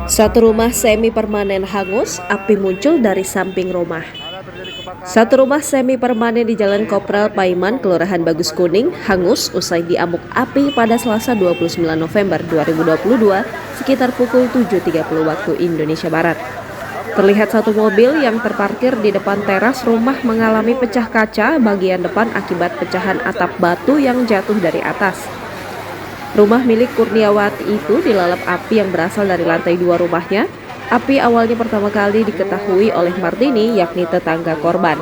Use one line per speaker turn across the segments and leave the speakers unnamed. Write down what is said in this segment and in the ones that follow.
Satu rumah semi permanen hangus, api muncul dari samping rumah. Satu rumah semi permanen di Jalan Kopral Paiman, Kelurahan Bagus Kuning, hangus usai diamuk api pada Selasa 29 November 2022 sekitar pukul 7.30 waktu Indonesia Barat. Terlihat satu mobil yang terparkir di depan teras rumah mengalami pecah kaca bagian depan akibat pecahan atap batu yang jatuh dari atas. Rumah milik Kurniawati itu dilalap api yang berasal dari lantai 2 rumahnya. Api awalnya pertama kali diketahui oleh Martini, yakni tetangga korban.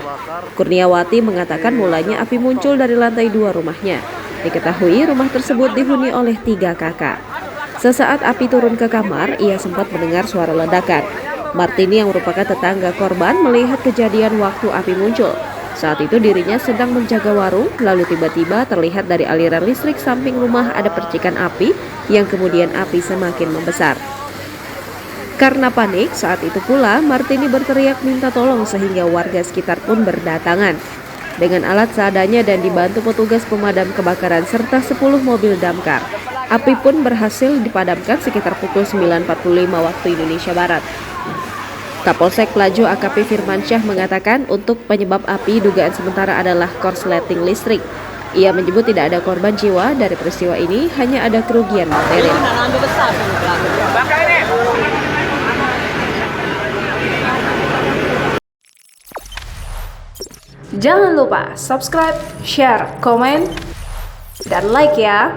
Kurniawati mengatakan mulanya api muncul dari lantai 2 rumahnya. Diketahui rumah tersebut dihuni oleh 3 kakak. Sesaat api turun ke kamar, ia sempat mendengar suara ledakan. Martini yang merupakan tetangga korban melihat kejadian waktu api muncul. Saat itu dirinya sedang menjaga warung, lalu tiba-tiba terlihat dari aliran listrik samping rumah ada percikan api yang kemudian api semakin membesar. Karena panik, saat itu pula Martini berteriak minta tolong sehingga warga sekitar pun berdatangan. Dengan alat seadanya dan dibantu petugas pemadam kebakaran serta 10 mobil damkar, api pun berhasil dipadamkan sekitar pukul 9.45 waktu Indonesia Barat. Kapolsek Pelaju AKP Firmansyah mengatakan untuk penyebab api dugaan sementara adalah korsleting listrik. Ia menyebut tidak ada korban jiwa dari peristiwa ini, hanya ada kerugian materi.
Jangan lupa subscribe, share, komen, dan like ya.